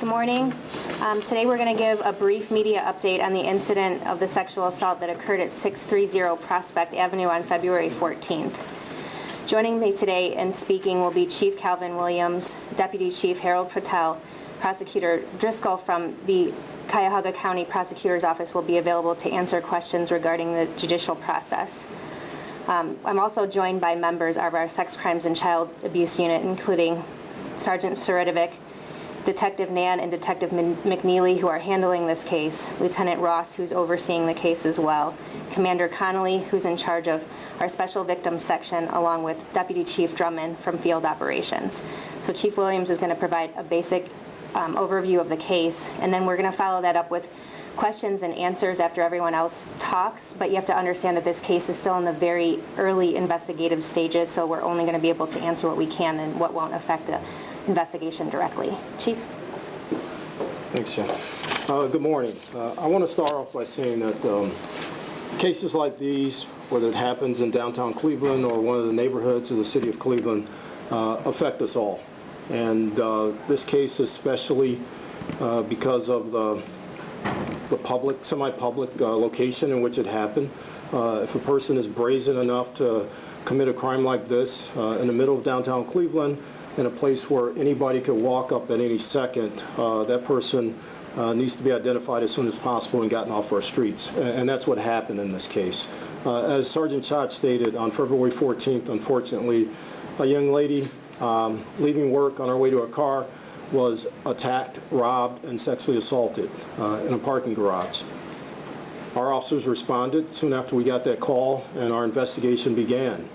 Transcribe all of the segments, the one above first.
Good morning. Today we're going to give a brief media update on the incident of the sexual assault that occurred at 630 Prospect Avenue on February 14th. Joining me today and speaking will be Chief Calvin Williams, Deputy Chief Harold Patel, Prosecutor Driscoll from the Cuyahoga County Prosecutor's Office will be available to answer questions regarding the judicial process. I'm also joined by members of our Sex Crimes and Child Abuse Unit, including Sergeant Suridovic, Detective Nan, and Detective McNeely, who are handling this case, Lieutenant Ross, who's overseeing the case as well, Commander Connolly, who's in charge of our Special Victims Section, along with Deputy Chief Drummond from Field Operations. So Chief Williams is going to provide a basic overview of the case, and then we're going to follow that up with questions and answers after everyone else talks, but you have to understand that this case is still in the very early investigative stages, so we're only going to be able to answer what we can and what won't affect the investigation directly. Chief? Thanks, Jen. Good morning. I want to start off by saying that cases like these, whether it happens in downtown Cleveland or one of the neighborhoods of the city of Cleveland, affect us all. And this case especially because of the public, semi-public location in which it happened. If a person is brazen enough to commit a crime like this in the middle of downtown Cleveland, in a place where anybody could walk up at any second, that person needs to be identified as soon as possible and gotten off our streets. And that's what happened in this case. As Sergeant Chott stated, on February 14th, unfortunately, a young lady leaving work on her way to a car was attacked, robbed, and sexually assaulted in a parking garage. Our officers responded soon after we got that call, and our investigation began.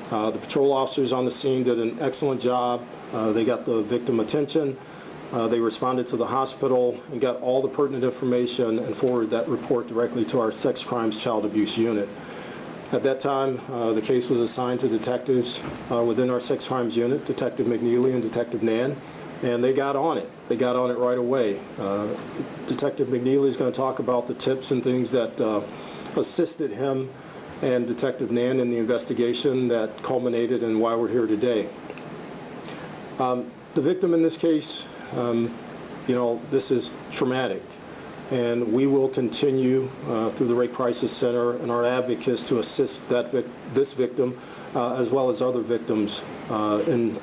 The patrol officers on the scene did an excellent job. They got the victim attention. They responded to the hospital and got all the pertinent information and forwarded that report directly to our Sex Crimes Child Abuse Unit. At that time, the case was assigned to detectives within our Sex Crimes Unit, Detective McNeely and Detective Nan, and they got on it. They got on it right away. Detective McNeely is going to talk about the tips and things that assisted him and Detective Nan in the investigation that culminated in why we're here today. The victim in this case, this is traumatic, and we will continue through the Rape Crisis Center and our advocates to assist this victim as well as other victims in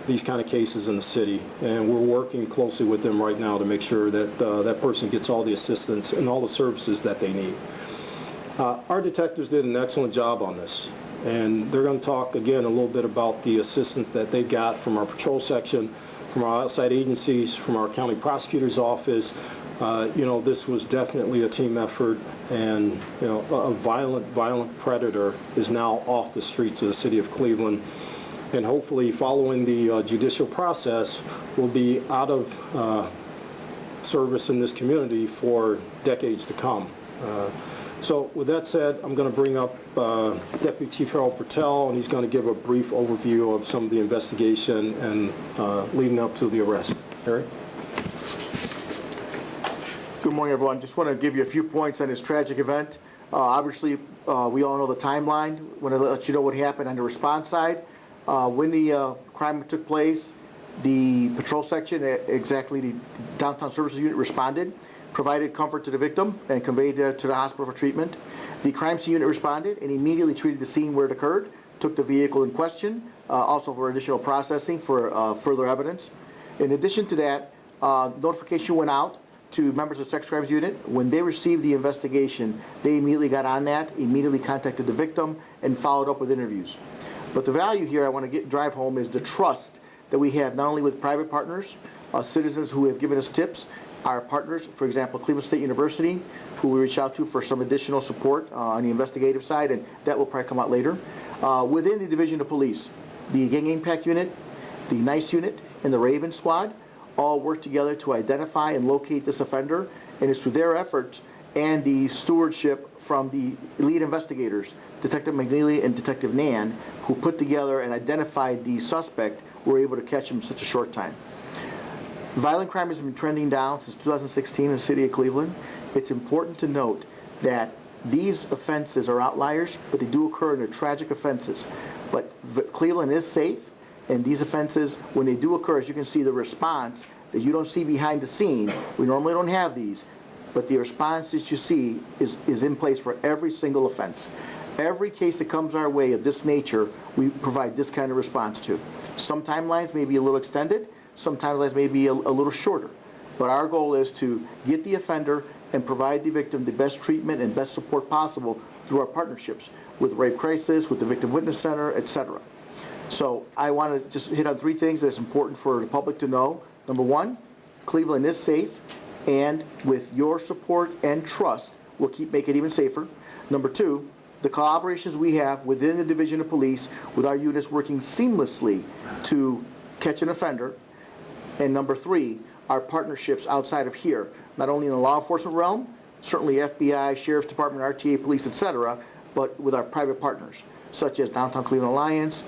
these kind of cases in the city. And we're working closely with them right now to make sure that that person gets all the assistance and all the services that they need. Our detectives did an excellent job on this, and they're going to talk again a little bit about the assistance that they got from our patrol section, from our outside agencies, from our county prosecutor's office. This was definitely a team effort, and a violent predator is now off the streets of the city of Cleveland, and hopefully following the judicial process will be out of service in this community for decades to come. So with that said, I'm going to bring up Deputy Chief Harold Patel, and he's going to give a brief overview of some of the investigation and leading up to the arrest. Harry? Good morning, everyone. Just want to give you a few points on this tragic event. Obviously, we all know the timeline. I want to let you know what happened on the response side. When the crime took place, the patrol section, exactly the Downtown Services Unit, responded, provided comfort to the victim, and conveyed her to the hospital for treatment. The crime scene unit responded and immediately treated the scene where it occurred, took the vehicle in question, also for additional processing for further evidence. In addition to that, notification went out to members of the Sex Crimes Unit. When they received the investigation, they immediately got on that, immediately contacted the victim, and followed up with interviews. But the value here I want to drive home is the trust that we have not only with private partners, citizens who have given us tips, our partners, for example, Cleveland State University, who we reach out to for some additional support on the investigative side, and that will probably come out later. Within the Division of Police, the Gang Impact Unit, the NICE Unit, and the Raven Squad all work together to identify and locate this offender, and it's through their efforts and the stewardship from the lead investigators, Detective McNeely and Detective Nan, who put together and identified the suspect, were able to catch him in such a short time. Violent crime has been trending down since 2016 in the city of Cleveland. It's important to note that these offenses are outliers, but they do occur and they're tragic offenses. But Cleveland is safe, and these offenses, when they do occur, as you can see, the response that you don't see behind the scene. We normally don't have these, but the response that you see is in place for every single offense. Every case that comes our way of this nature, we provide this kind of response to. Some timelines may be a little extended, some timelines may be a little shorter. But our goal is to get the offender and provide the victim the best treatment and best support possible through our partnerships with Rape Crisis, with the Victim Witness Center, etc. So I want to just hit on 3 things that's important for the public to know. Number 1, Cleveland is safe, and with your support and trust, we'll keep making it even safer. Number 2, the collaborations we have within the Division of Police with our units working seamlessly to catch an offender. And number 3, our partnerships outside of here, not only in the law enforcement realm, certainly FBI, Sheriff's Department, RTA, Police, etc., but with our private partners, such as Downtown Cleveland Alliance,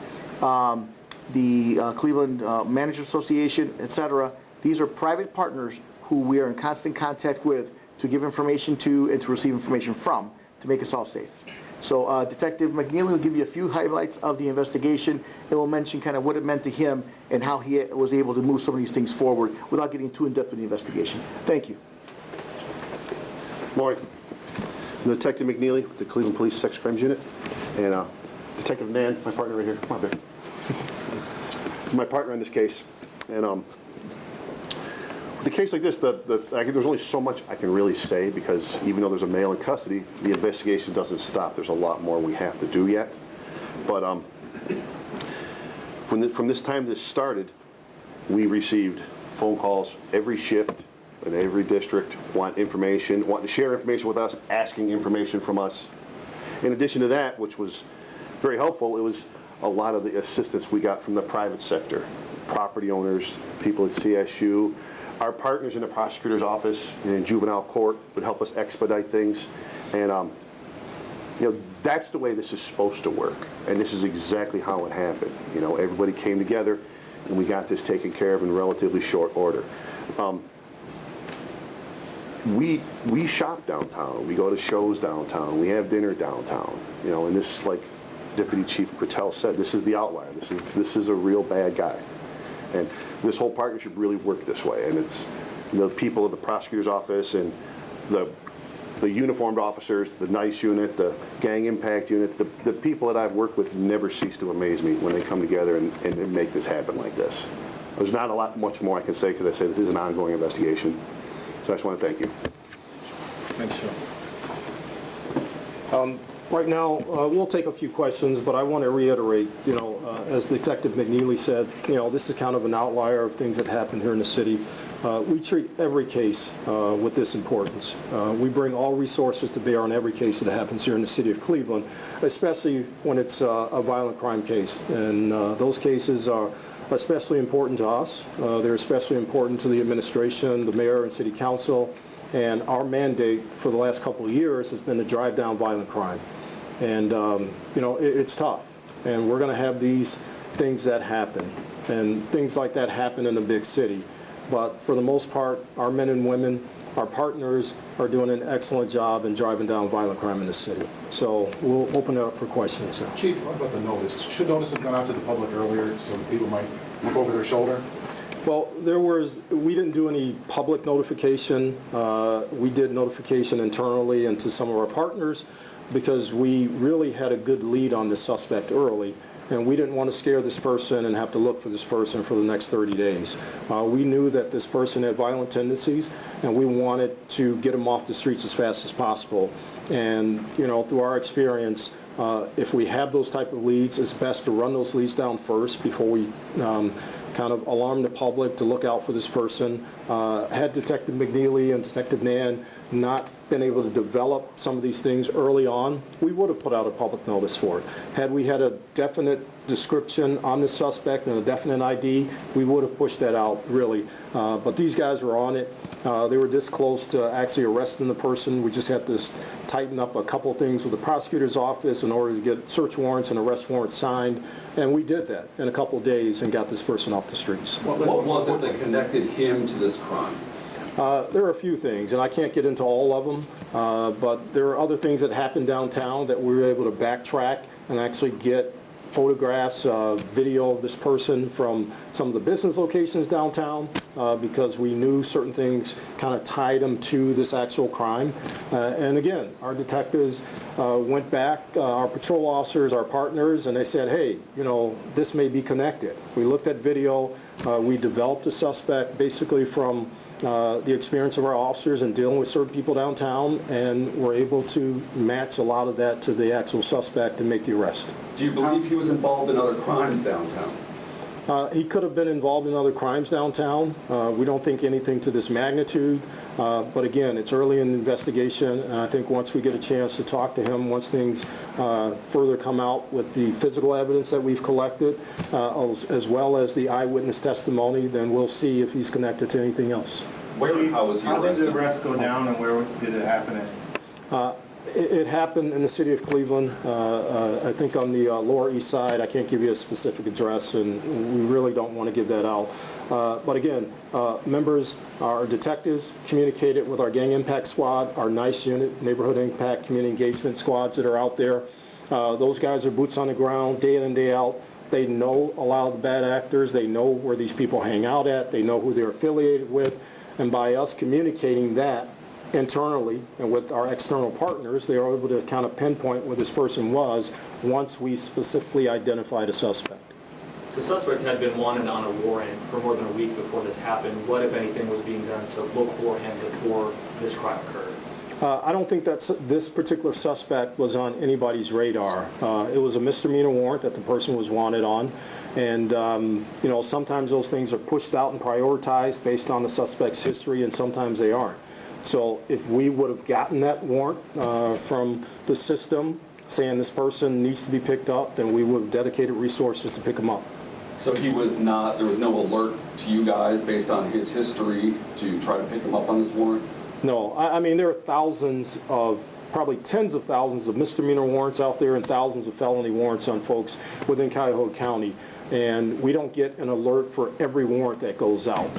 the Cleveland Managers Association, etc. These are private partners who we are in constant contact with to give information to and to receive information from to make us all safe. So Detective McNeely will give you a few highlights of the investigation and will mention kind of what it meant to him and how he was able to move some of these things forward without getting too in-depth in the investigation. Thank you. Morning. I'm Detective McNeely with the Cleveland Police Sex Crimes Unit. And Detective Nan, my partner right here. Come on, babe. My partner in this case. And with a case like this, there's only so much I can really say because even though there's a male in custody, the investigation doesn't stop. There's a lot more we have to do yet. But from this time this started, we received phone calls every shift in every district, wanting to share information with us, asking information from us. In addition to that, which was very helpful, it was a lot of the assistance we got from the private sector, property owners, people at CSU, our partners in the prosecutor's office and in juvenile court would help us expedite things. And that's the way this is supposed to work. And this is exactly how it happened. Everybody came together and we got this taken care of in relatively short order. We shop downtown. We go to shows downtown. We have dinner downtown. And this, like Deputy Chief Patel said, this is the outlier. This is a real bad guy. And this whole partnership really worked this way. And it's the people of the prosecutor's office and the uniformed officers, the NICE unit, the gang impact unit, the people that I've worked with never cease to amaze me when they come together and make this happen like this. There's not much more I can say because I say this is an ongoing investigation. So I just want to thank you. Thanks, Joe. Right now, we'll take a few questions, but I want to reiterate, as Detective McNeely said, this is kind of an outlier of things that happen here in the city. We treat every case with this importance. We bring all resources to bear on every case that happens here in the city of Cleveland, especially when it's a violent crime case. And those cases are especially important to us. They're especially important to the administration, the mayor, and city council. And our mandate for the last couple of years has been to drive down violent crime. And, it's tough. And we're going to have these things that happen. And things like that happen in a big city. But for the most part, our men and women, our partners, are doing an excellent job in driving down violent crime in the city. So we'll open it up for questions now. Chief, what about the notice? Should notice have gone out to the public earlier so that people might look over their shoulder? Well, we didn't do any public notification. We did notification internally and to some of our partners because we really had a good lead on this suspect early. And we didn't want to scare this person and have to look for this person for the next 30 days. We knew that this person had violent tendencies, and we wanted to get him off the streets as fast as possible. And, through our experience, if we have those type of leads, it's best to run those leads down first before we kind of alarm the public to look out for this person. Had Detective McNeely and Detective Nan not been able to develop some of these things early on, we would have put out a public notice for it. Had we had a definite description on the suspect and a definite ID, we would have pushed that out, really. But these guys were on it. They were this close to actually arresting the person. We just had to tighten up a couple of things with the prosecutor's office in order to get search warrants and arrest warrants signed. And we did that in a couple of days and got this person off the streets. What was it that connected him to this crime? There are a few things, and I can't get into all of them, but there are other things that happened downtown that we were able to backtrack and actually get photographs, video of this person from some of the business locations downtown because we knew certain things kind of tied them to this actual crime. And again, our detectives went back, our patrol officers, our partners, and they said, hey, you know, this may be connected. We looked at video, we developed a suspect basically from the experience of our officers in dealing with certain people downtown, and were able to match a lot of that to the actual suspect and make the arrest. Do you believe he was involved in other crimes downtown? He could have been involved in other crimes downtown. We don't think anything to this magnitude, but again, it's early in the investigation, and I think once we get a chance to talk to him, once things further come out with the physical evidence that we've collected, as well as the eyewitness testimony, then we'll see if he's connected to anything else. Where and how was he How did the arrested? arrest go down and where did it happen at? It happened in the city of Cleveland, I think on the Lower East Side. I can't give you a specific address, and we really don't want to give that out. But again, members, our detectives communicated with our Gang Impact Squad, our NICE unit, Neighborhood Impact Community Engagement Squads that are out there. Those guys are boots on the ground, day in and day out. They know a lot of the bad actors. They know where these people hang out at. They know who they're affiliated with. And by us communicating that internally and with our external partners, they are able to kind of pinpoint where this person was once we specifically identified a suspect. The suspect had been wanted on a warrant for more than a week before this happened. What, if anything, was being done to look for him before this crime occurred? I don't think that this particular suspect was on anybody's radar. It was a misdemeanor warrant that the person was wanted on, and you know, sometimes those things are pushed out and prioritized based on the suspect's history, and sometimes they aren't. So if we would have gotten that warrant from the system saying this person needs to be picked up, then we would have dedicated resources to pick him up. So he was not, there was no alert to you guys based on his history to try to pick him up on this warrant? No, I mean, there are thousands of, probably tens of thousands of misdemeanor warrants out there and thousands of felony warrants on folks within Cuyahoga County. And we don't get an alert for every warrant that goes out.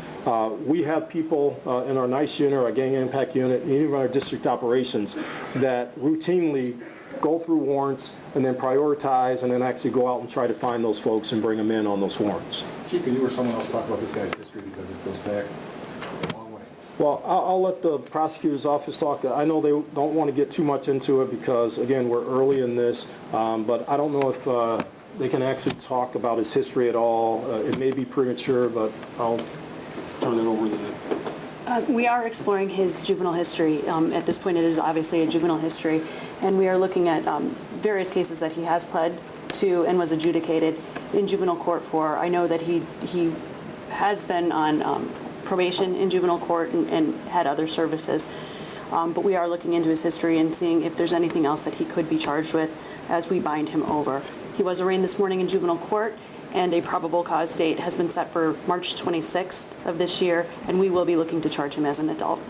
We have people in our NICE unit, our Gang Impact unit, and even our district operations that routinely go through warrants and then prioritize and then actually go out and try to find those folks and bring them in on those warrants. Chief, can you or someone else talk about this guy's history because it goes back a long way? Well, I'll let the prosecutor's office talk. I know they don't want to get too much into it because, again, we're early in this, but I don't know if they can actually talk about his history at all. It may be premature, but I'll turn it over to them. We are exploring his juvenile history. At this point, it is obviously a juvenile history, and we are looking at various cases that he has pled to and was adjudicated in juvenile court for. I know that he has been on probation in juvenile court and had other services, but we are looking into his history and seeing if there's anything else that he could be charged with as we bind him over. He was arraigned this morning in juvenile court, and a probable cause date has been set for March 26th of this year, and we will be looking to charge him as an adult.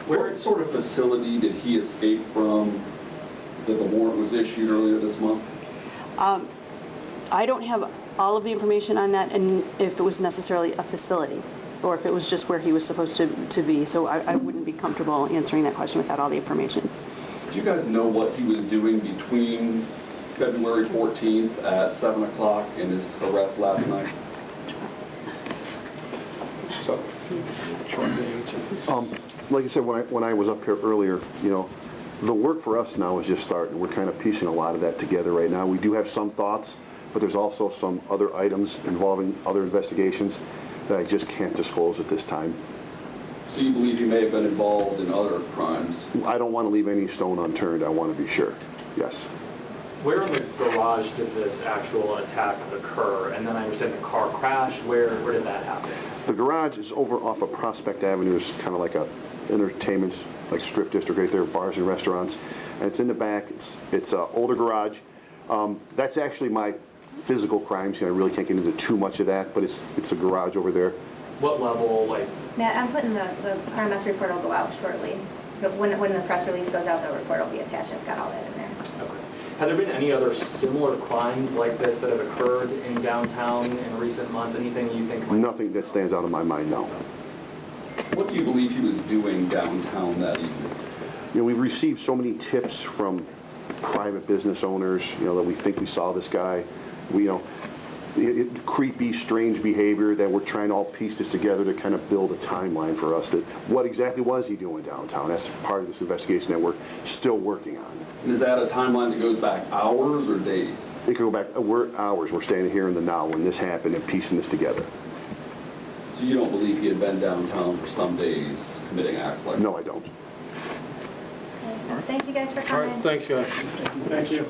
What sort of facility did he escape from that the warrant was issued earlier this month? I don't have all of the information on that, and if it was necessarily a facility, or if it was just where he was supposed to be, so I wouldn't be comfortable answering that question without all the information. Do you guys know what he was doing between February 14th at 7 o'clock and his arrest last night? So, like I said, when I was up here earlier, you know, the work for us now is just starting. We're kind of piecing a lot of that together right now. We do have some thoughts, but there's also some other items involving other investigations that I just can't disclose at this time. So you believe he may have been involved in other crimes? I don't want to leave any stone unturned. I want to be sure. Yes. Where in the garage did this actual attack occur? And then I understand the car crash. Where did that happen? The garage is over off of Prospect Avenue. It's kind of like a entertainment, like strip district right there, bars and restaurants. And it's in the back. It's an older garage. That's actually my physical crime scene. I really can't get into too much of that, but it's a garage over there. What level, like? Matt, I'm putting the RMS report will go out shortly. But when the press release goes out, the report will be attached. It's got all that in there. Okay. Have there been any other similar crimes like this that have occurred in downtown in recent months? Anything you think might... Nothing that stands out in my mind, no. What do you believe he was doing downtown that evening? You know, we've received so many tips from private business owners, that we think we saw this guy. Creepy, strange behavior that we're trying to all piece this together to kind of build a timeline for us. That what exactly was he doing downtown? That's part of this investigation that we're still working on. And is that a timeline that goes back hours or days? It could go back, we're hours. We're standing here in the now when this happened and piecing this together. So you don't believe he had been downtown for some days committing acts like that? No, I don't. Thank you guys for All coming. right, thanks, guys. Thank you.